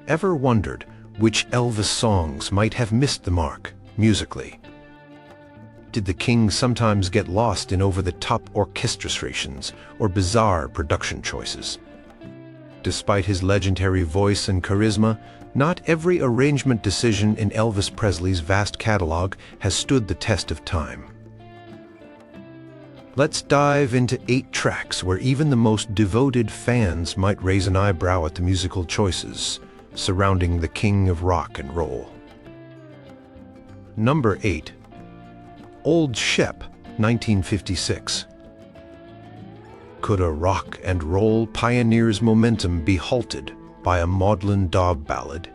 ever wondered which Elvis songs might have missed the mark, musically? Did the king sometimes get lost in over-the-top orchestrations or bizarre production choices? Despite his legendary voice and charisma, not every arrangement decision in Elvis Presley's vast catalog has stood the test of time. Let's dive into 8 tracks where even the most devoted fans might raise an eyebrow at the musical choices surrounding the king of rock and roll. Number 8. Old Shep, 1956. Could a rock and roll pioneer's momentum be halted by a maudlin dog ballad?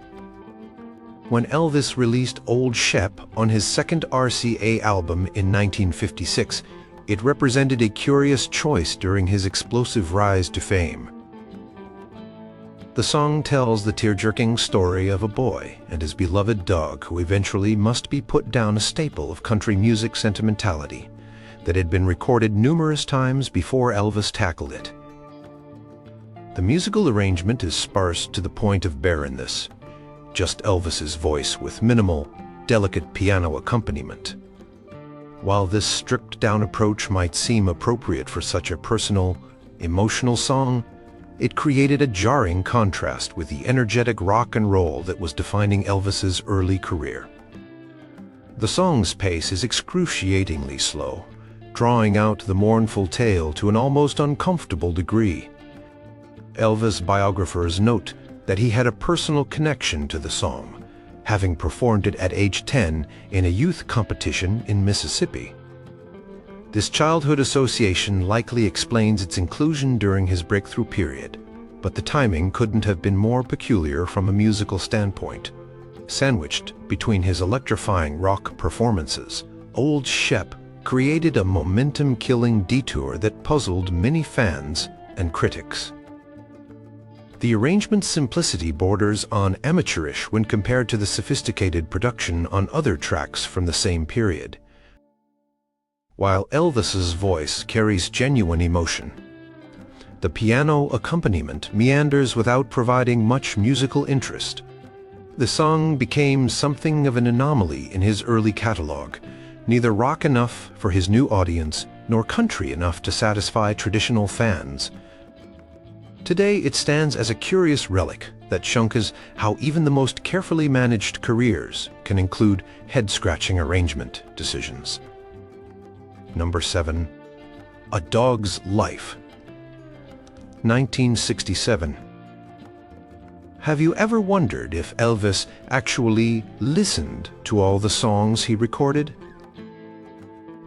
When Elvis released Old Shep on his second RCA album in 1956, it represented a curious choice during his explosive rise to fame. The song tells the tear-jerking story of a boy and his beloved dog who eventually must be put down, a staple of country music sentimentality that had been recorded numerous times before Elvis tackled it. The musical arrangement is sparse to the point of barrenness, just Elvis's voice with minimal, delicate piano accompaniment. While this stripped-down approach might seem appropriate for such a personal, emotional song, it created a jarring contrast with the energetic rock and roll that was defining Elvis's early career. The song's pace is excruciatingly slow, drawing out the mournful tale to an almost uncomfortable degree. Elvis biographers note that he had a personal connection to the song, having performed it at age 10 in a youth competition in Mississippi. This childhood association likely explains its inclusion during his breakthrough period, but the timing couldn't have been more peculiar from a musical standpoint. Sandwiched between his electrifying rock performances, Old Shep created a momentum-killing detour that puzzled many fans and critics. The arrangement's simplicity borders on amateurish when compared to the sophisticated production on other tracks from the same period, while Elvis's voice carries genuine emotion. The piano accompaniment meanders without providing much musical interest. The song became something of an anomaly in his early catalog, neither rock enough for his new audience nor country enough to satisfy traditional fans. Today it stands as a curious relic that shows how even the most carefully managed careers can include head-scratching arrangement decisions. Number 7. A Dog's Life, 1967. Have you ever wondered if Elvis actually listened to all the songs he recorded?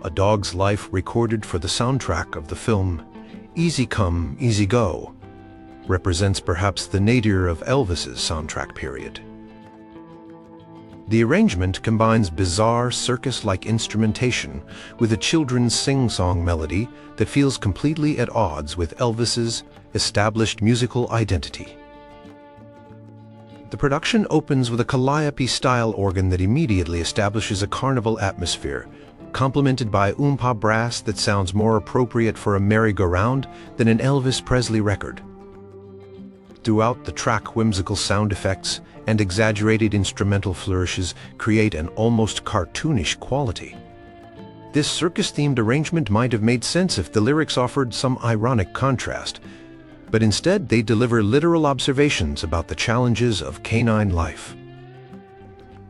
A Dog's Life, recorded for the soundtrack of the film Easy Come, Easy Go, represents perhaps the nadir of Elvis's soundtrack period. The arrangement combines bizarre circus-like instrumentation with a children's sing-song melody that feels completely at odds with Elvis's established musical identity. The production opens with a calliope-style organ that immediately establishes a carnival atmosphere, complemented by oompa brass that sounds more appropriate for a merry-go-round than an Elvis Presley record. Throughout the track, whimsical sound effects and exaggerated instrumental flourishes create an almost cartoonish quality. This circus-themed arrangement might have made sense if the lyrics offered some ironic contrast, but instead they deliver literal observations about the challenges of canine life.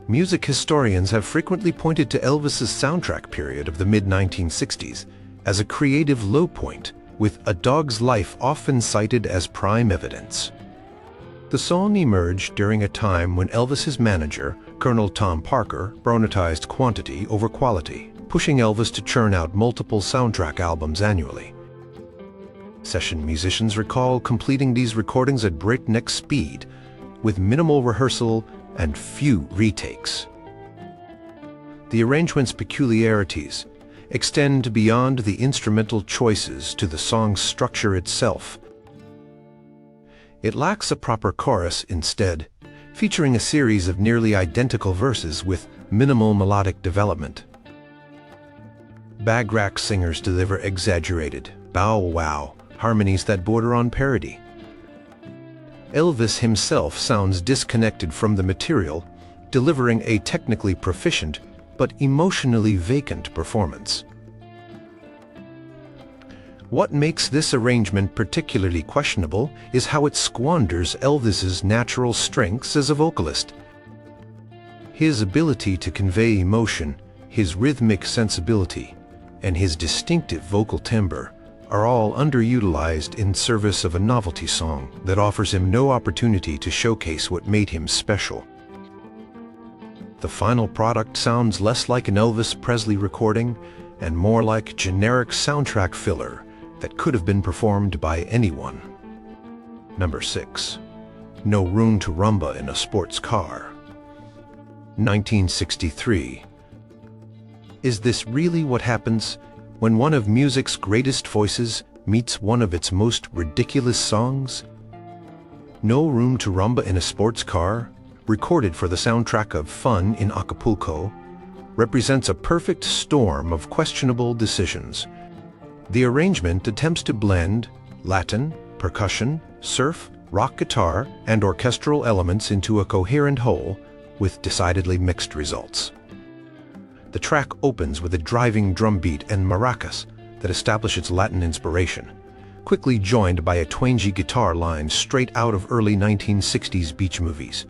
Music historians have frequently pointed to Elvis's soundtrack period of the mid-1960s as a creative low point, with A Dog's Life often cited as prime evidence. The song emerged during a time when Elvis's manager, Colonel Tom Parker, prioritized quantity over quality, pushing Elvis to churn out multiple soundtrack albums annually. Session musicians recall completing these recordings at breakneck speed, with minimal rehearsal and few retakes. The arrangement's peculiarities extend beyond the instrumental choices to the song's structure itself. It lacks a proper chorus instead, featuring a series of nearly identical verses with minimal melodic development. Bag-rack singers deliver exaggerated, bow-wow harmonies that border on parody. Elvis himself sounds disconnected from the material, delivering a technically proficient but emotionally vacant performance. What makes this arrangement particularly questionable is how it squanders Elvis's natural strengths as a vocalist. His ability to convey emotion, his rhythmic sensibility, and his distinctive vocal timbre are all underutilized in service of a novelty song that offers him no opportunity to showcase what made him special. The final product sounds less like an Elvis Presley recording and more like generic soundtrack filler that could have been performed by anyone. Number 6. No Room to Rhumba in a Sports Car. 1963. Is this really what happens when one of music's greatest voices meets one of its most ridiculous songs? No Room to Rhumba in a Sports Car, recorded for the soundtrack of Fun in Acapulco, represents a perfect storm of questionable decisions. The arrangement attempts to blend Latin, percussion, surf, rock guitar, and orchestral elements into a coherent whole with decidedly mixed results. The track opens with a driving drum beat and maracas that establish its Latin inspiration, quickly joined by a twangy guitar line straight out of early 1960s beach movies.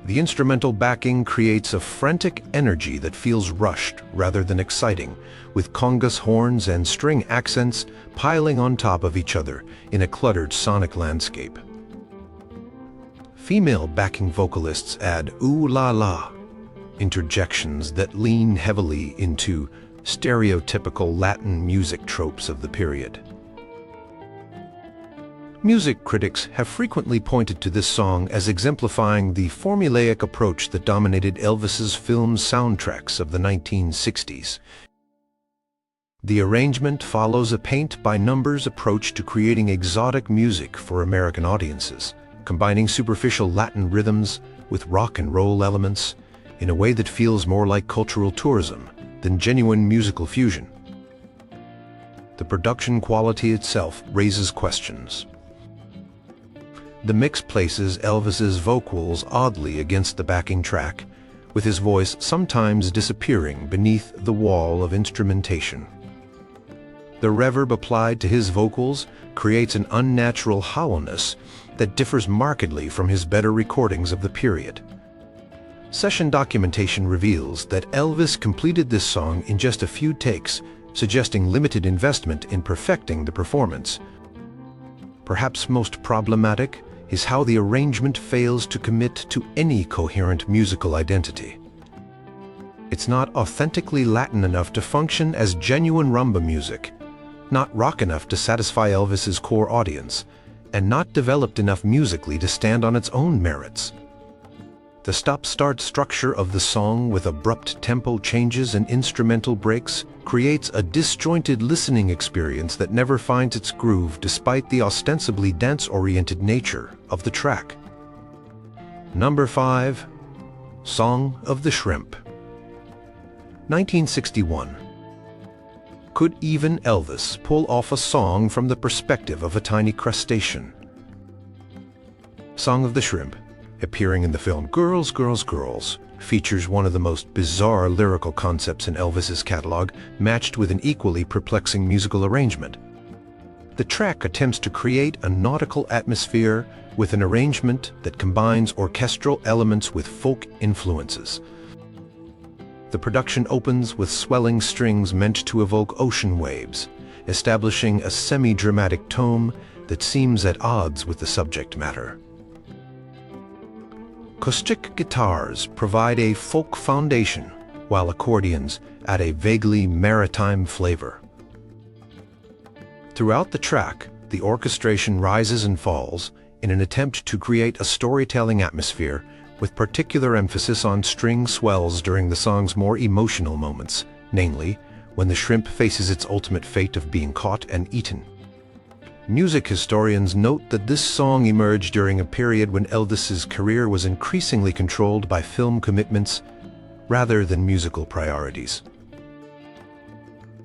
The instrumental backing creates a frantic energy that feels rushed rather than exciting, with congas horns and string accents piling on top of each other in a cluttered sonic landscape. Female backing vocalists add ooh la la interjections that lean heavily into stereotypical Latin music tropes of the period. Music critics have frequently pointed to this song as exemplifying the formulaic approach that dominated Elvis's film soundtracks of the 1960s. The arrangement follows a paint-by-numbers approach to creating exotic music for American audiences, combining superficial Latin rhythms with rock and roll elements in a way that feels more like cultural tourism than genuine musical fusion. The production quality itself raises questions. The mix places Elvis's vocals oddly against the backing track, with his voice sometimes disappearing beneath the wall of instrumentation. The reverb applied to his vocals creates an unnatural hollowness that differs markedly from his better recordings of the period. Session documentation reveals that Elvis completed this song in just a few takes, suggesting limited investment in perfecting the performance. Perhaps most problematic is how the arrangement fails to commit to any coherent musical identity. It's not authentically Latin enough to function as genuine rumba music, not rock enough to satisfy Elvis's core audience, and not developed enough musically to stand on its own merits. The stop-start structure of the song with abrupt tempo changes and instrumental breaks creates a disjointed listening experience that never finds its groove despite the ostensibly dance-oriented nature of the track. Number 5. Song of the Shrimp. 1961. Could even Elvis pull off a song from the perspective of a tiny crustacean? Song of the Shrimp, appearing in the film Girls, Girls, Girls, features one of the most bizarre lyrical concepts in Elvis's catalog, matched with an equally perplexing musical arrangement. The track attempts to create a nautical atmosphere with an arrangement that combines orchestral elements with folk influences. The production opens with swelling strings meant to evoke ocean waves, establishing a semi-dramatic tone that seems at odds with the subject matter. Acoustic guitars provide a folk foundation, while accordions add a vaguely maritime flavor. Throughout the track, the orchestration rises and falls in an attempt to create a storytelling atmosphere, with particular emphasis on string swells during the song's more emotional moments, namely, when the shrimp faces its ultimate fate of being caught and eaten. Music historians note that this song emerged during a period when Elvis's career was increasingly controlled by film commitments rather than musical priorities.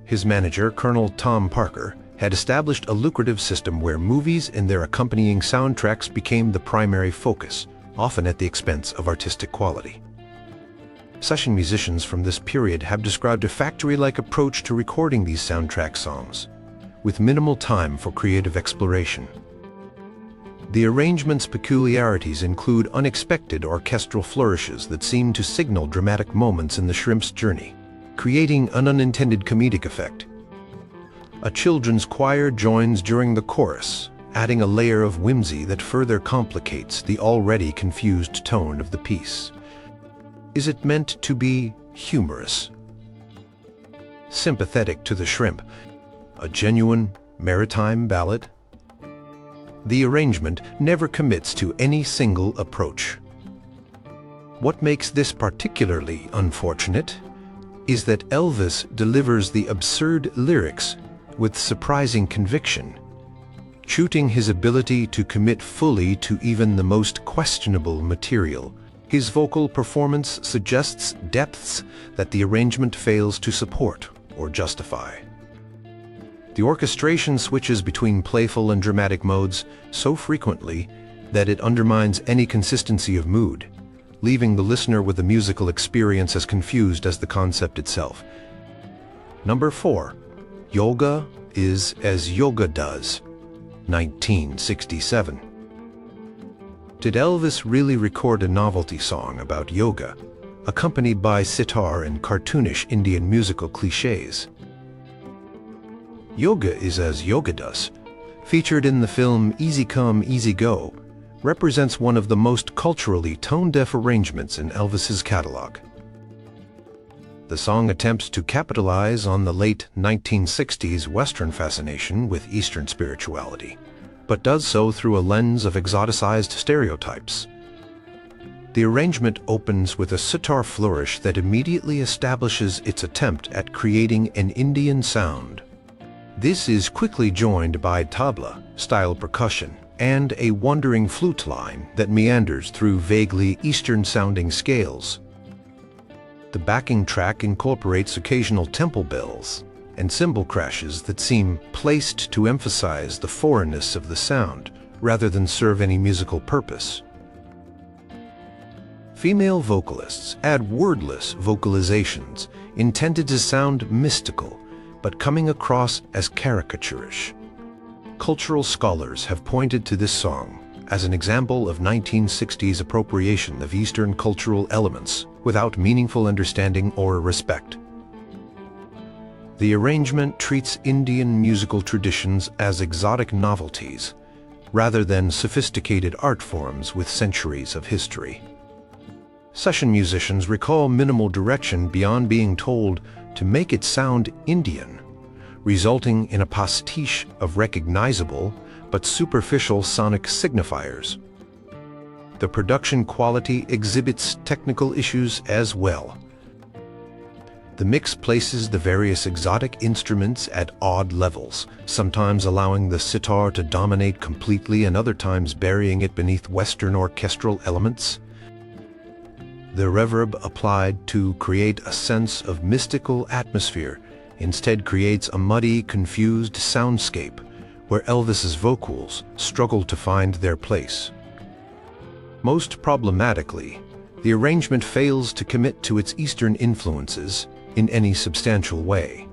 His manager, Colonel Tom Parker, had established a lucrative system where movies and their accompanying soundtracks became the primary focus, often at the expense of artistic quality. Session musicians from this period have described a factory-like approach to recording these soundtrack songs, with minimal time for creative exploration. The arrangement's peculiarities include unexpected orchestral flourishes that seem to signal dramatic moments in the shrimp's journey, creating an unintended comedic effect. A children's choir joins during the chorus, adding a layer of whimsy that further complicates the already confused tone of the piece. Is it meant to be humorous, sympathetic to the shrimp, a genuine maritime ballad? The arrangement never commits to any single approach. What makes this particularly unfortunate is that Elvis delivers the absurd lyrics with surprising conviction, chuting his ability to commit fully to even the most questionable material. His vocal performance suggests depths that the arrangement fails to support or justify. The orchestration switches between playful and dramatic modes so frequently that it undermines any consistency of mood, leaving the listener with the musical experience as confused as the concept itself. Number 4. Yoga is as yoga does, 1967. Did Elvis really record a novelty song about yoga, accompanied by sitar and cartoonish Indian musical cliches? Yoga is as yoga does, featured in the film Easy Come, Easy Go, represents one of the most culturally tone-deaf arrangements in Elvis's catalog. The song attempts to capitalize on the late 1960s Western fascination with Eastern spirituality, but does so through a lens of exoticized stereotypes. The arrangement opens with a sitar flourish that immediately establishes its attempt at creating an Indian sound. This is quickly joined by tabla-style percussion and a wandering flute line that meanders through vaguely Eastern-sounding scales. The backing track incorporates occasional temple bells and cymbal crashes that seem placed to emphasize the foreignness of the sound rather than serve any musical purpose. Female vocalists add wordless vocalizations intended to sound mystical, but coming across as caricaturish. Cultural scholars have pointed to this song as an example of 1960s appropriation of Eastern cultural elements without meaningful understanding or respect. The arrangement treats Indian musical traditions as exotic novelties, rather than sophisticated art forms with centuries of history. Session musicians recall minimal direction beyond being told to make it sound Indian, resulting in a pastiche of recognizable but superficial sonic signifiers. The production quality exhibits technical issues as well. The mix places the various exotic instruments at odd levels, sometimes allowing the sitar to dominate completely and other times burying it beneath Western orchestral elements. The reverb applied to create a sense of mystical atmosphere instead creates a muddy, confused soundscape where Elvis's vocals struggle to find their place. Most problematically, the arrangement fails to commit to its Eastern influences in any substantial way.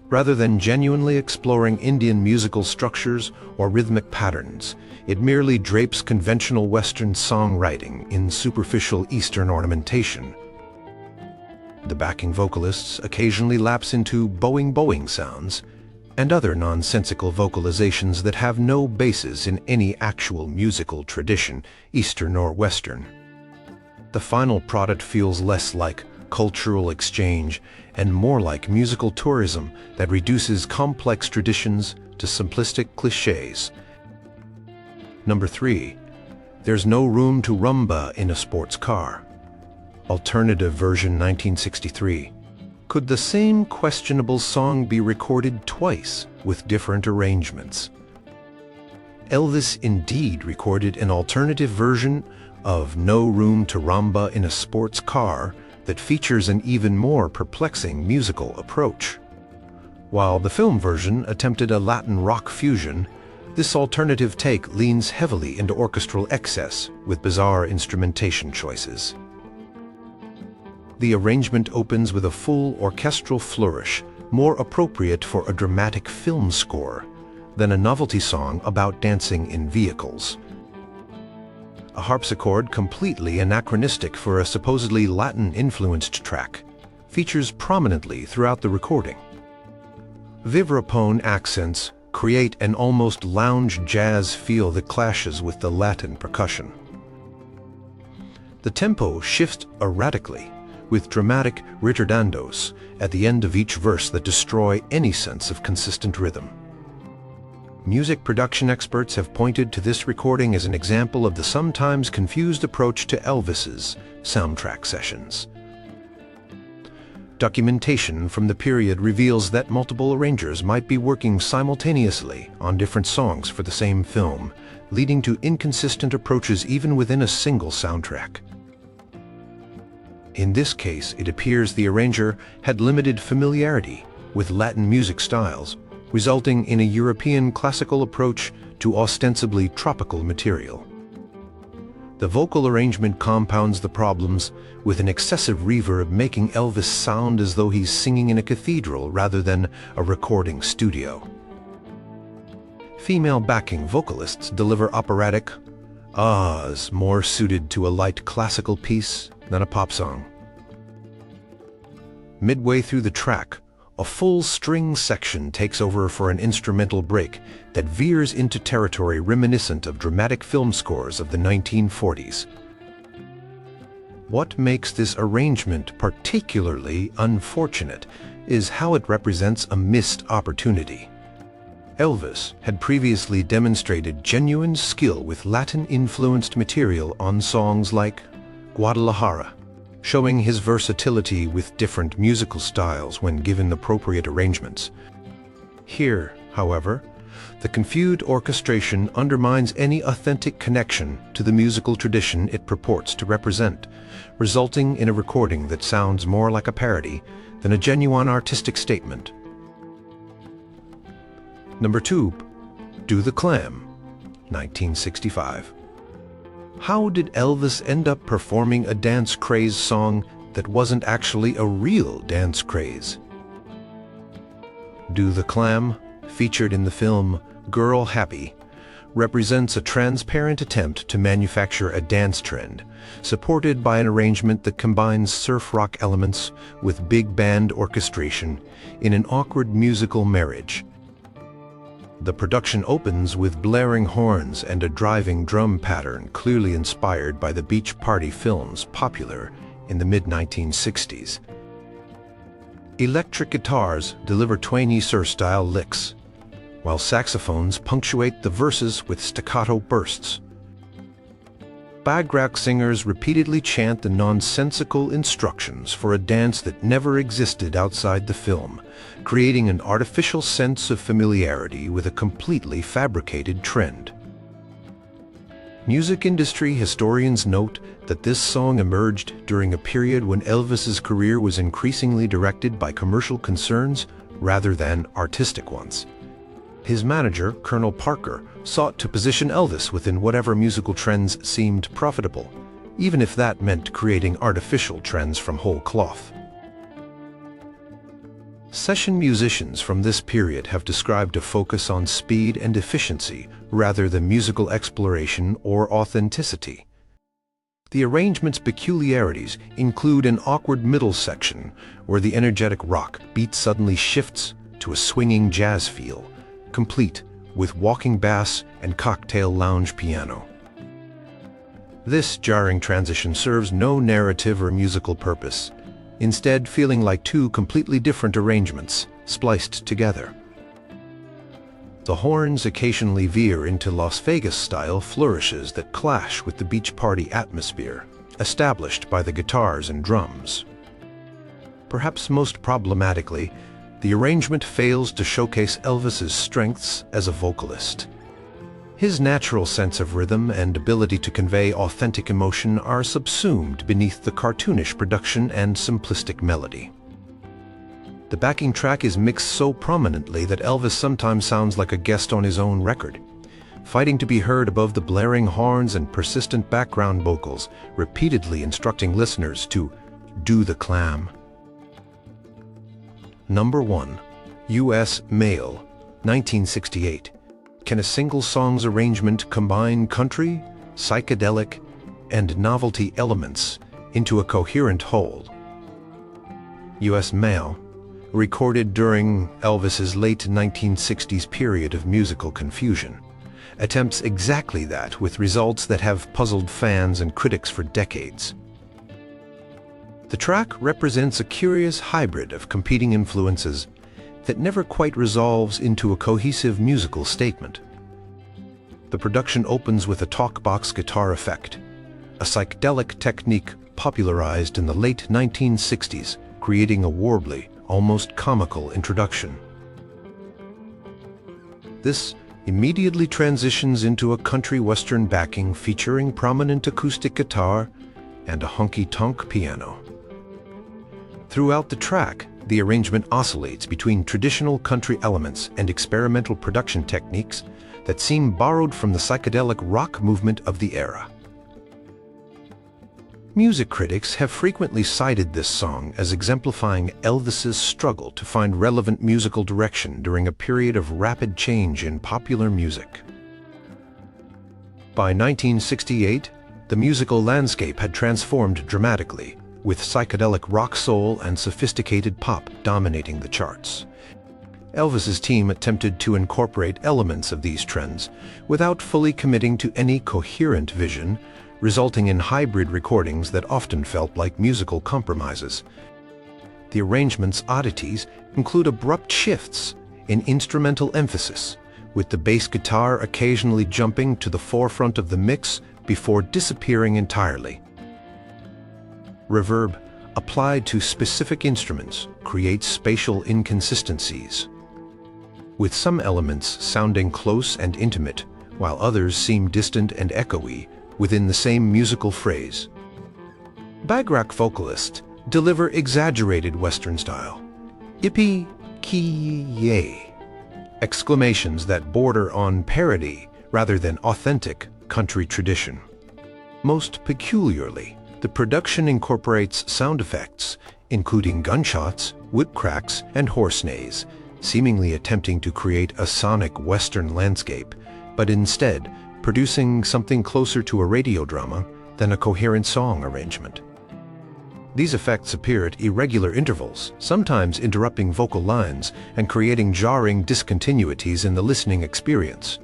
Rather than genuinely exploring Indian musical structures or rhythmic patterns, it merely drapes conventional Western songwriting in superficial Eastern ornamentation. The backing vocalists occasionally lapse into bowing sounds and other nonsensical vocalizations that have no basis in any actual musical tradition, Eastern or Western. The final product feels less like cultural exchange and more like musical tourism that reduces complex traditions to simplistic cliches. Number 3. There's no room to rumba in a sports car. Alternative version 1963. Could the same questionable song be recorded twice with different arrangements? Elvis indeed recorded an alternative version of No Room to Rumba in a Sports Car that features an even more perplexing musical approach. While the film version attempted a Latin rock fusion, this alternative take leans heavily into orchestral excess with bizarre instrumentation choices. The arrangement opens with a full orchestral flourish, more appropriate for a dramatic film score than a novelty song about dancing in vehicles. A harpsichord completely anachronistic for a supposedly Latin-influenced track features prominently throughout the recording. Vibraphone accents create an almost lounge jazz feel that clashes with the Latin percussion. The tempo shifts erratically, with dramatic ritordandos at the end of each verse that destroy any sense of consistent rhythm. Music production experts have pointed to this recording as an example of the sometimes confused approach to Elvis's soundtrack sessions. Documentation from the period reveals that multiple arrangers might be working simultaneously on different songs for the same film, leading to inconsistent approaches even within a single soundtrack. In this case, it appears the arranger had limited familiarity with Latin music styles, resulting in a European classical approach to ostensibly tropical material. The vocal arrangement compounds the problems with an excessive reverb, making Elvis sound as though he's singing in a cathedral rather than a recording studio. Female backing vocalists deliver operatic ahs more suited to a light classical piece than a pop song. Midway through the track, a full string section takes over for an instrumental break that veers into territory reminiscent of dramatic film scores of the 1940s. What makes this arrangement particularly unfortunate is how it represents a missed opportunity. Elvis had previously demonstrated genuine skill with Latin-influenced material on songs like Guadalajara, showing his versatility with different musical styles when given appropriate arrangements. Here, however, the confused orchestration undermines any authentic connection to the musical tradition it purports to represent, resulting in a recording that sounds more like a parody than a genuine artistic statement. Number 2. Do the Clam, 1965. How did Elvis end up performing a dance craze song that wasn't actually a real dance craze? Do the Clam, featured in the film Girl Happy, represents a transparent attempt to manufacture a dance trend, supported by an arrangement that combines surf rock elements with big band orchestration in an awkward musical marriage. The production opens with blaring horns and a driving drum pattern clearly inspired by the beach party films popular in the mid-1960s. Electric guitars deliver twangy surf-style licks, while saxophones punctuate the verses with staccato bursts. Background singers repeatedly chant the nonsensical instructions for a dance that never existed outside the film, creating an artificial sense of familiarity with a completely fabricated trend. Music industry historians note that this song emerged during a period when Elvis's career was increasingly directed by commercial concerns rather than artistic ones. His manager, Colonel Parker, sought to position Elvis within whatever musical trends seemed profitable, even if that meant creating artificial trends from whole cloth. Session musicians from this period have described a focus on speed and efficiency rather than musical exploration or authenticity. The arrangement's peculiarities include an awkward middle section where the energetic rock beat suddenly shifts to a swinging jazz feel, complete with walking bass and cocktail lounge piano. This jarring transition serves no narrative or musical purpose, instead feeling like two completely different arrangements spliced together. The horns occasionally veer into Las Vegas-style flourishes that clash with the beach party atmosphere established by the guitars and drums. Perhaps most problematically, the arrangement fails to showcase Elvis's strengths as a vocalist. His natural sense of rhythm and ability to convey authentic emotion are subsumed beneath the cartoonish production and simplistic melody. The backing track is mixed so prominently that Elvis sometimes sounds like a guest on his own record, fighting to be heard above the blaring horns and persistent background vocals, repeatedly instructing listeners to do the clam. Number 1. U.S. Male, 1968. Can a single song's arrangement combine country, psychedelic, and novelty elements into a coherent whole? U.S. Male, recorded during Elvis's late 1960s period of musical confusion, attempts exactly that, with results that have puzzled fans and critics for decades. The track represents a curious hybrid of competing influences that never quite resolves into a cohesive musical statement. The production opens with a talkbox guitar effect, a psychedelic technique popularized in the late 1960s, creating a warbly, almost comical introduction. This immediately transitions into a country western backing featuring prominent acoustic guitar and a honky-tonk piano. Throughout the track, the arrangement oscillates between traditional country elements and experimental production techniques that seem borrowed from the psychedelic rock movement of the era. Music critics have frequently cited this song as exemplifying Elvis's struggle to find relevant musical direction during a period of rapid change in popular music. By 1968, the musical landscape had transformed dramatically, with psychedelic rock soul and sophisticated pop dominating the charts. Elvis's team attempted to incorporate elements of these trends without fully committing to any coherent vision, resulting in hybrid recordings that often felt like musical compromises. The arrangement's oddities include abrupt shifts in instrumental emphasis, with the bass guitar occasionally jumping to the forefront of the mix before disappearing entirely. Reverb, applied to specific instruments, creates spatial inconsistencies, with some elements sounding close and intimate, while others seem distant and echoey within the same musical phrase. Bagrock vocalists deliver exaggerated Western style, yippee-ki-yay, exclamations that border on parody rather than authentic country tradition. Most peculiarly, the production incorporates sound effects, including gunshots, whip cracks, and horse neighs, seemingly attempting to create a sonic Western landscape, but instead producing something closer to a radio drama than a coherent song arrangement. These effects appear at irregular intervals, sometimes interrupting vocal lines and creating jarring discontinuities in the listening experience.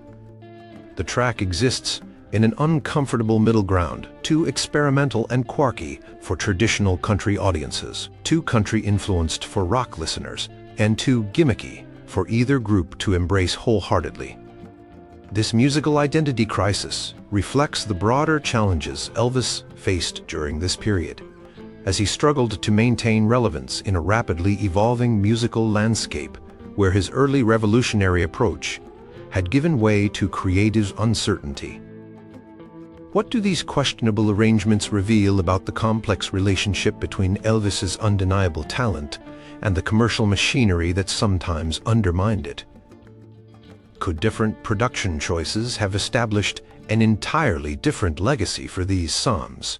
The track exists in an uncomfortable middle ground, too experimental and quirky for traditional country audiences, too country-influenced for rock listeners, and too gimmicky for either group to embrace wholeheartedly. This musical identity crisis reflects the broader challenges Elvis faced during this period, as he struggled to maintain relevance in a rapidly evolving musical landscape where his early revolutionary approach had given way to creative uncertainty. What do these questionable arrangements reveal about the complex relationship between Elvis's undeniable talent and the commercial machinery that sometimes undermined it? Could different production choices have established an entirely different legacy for these songs?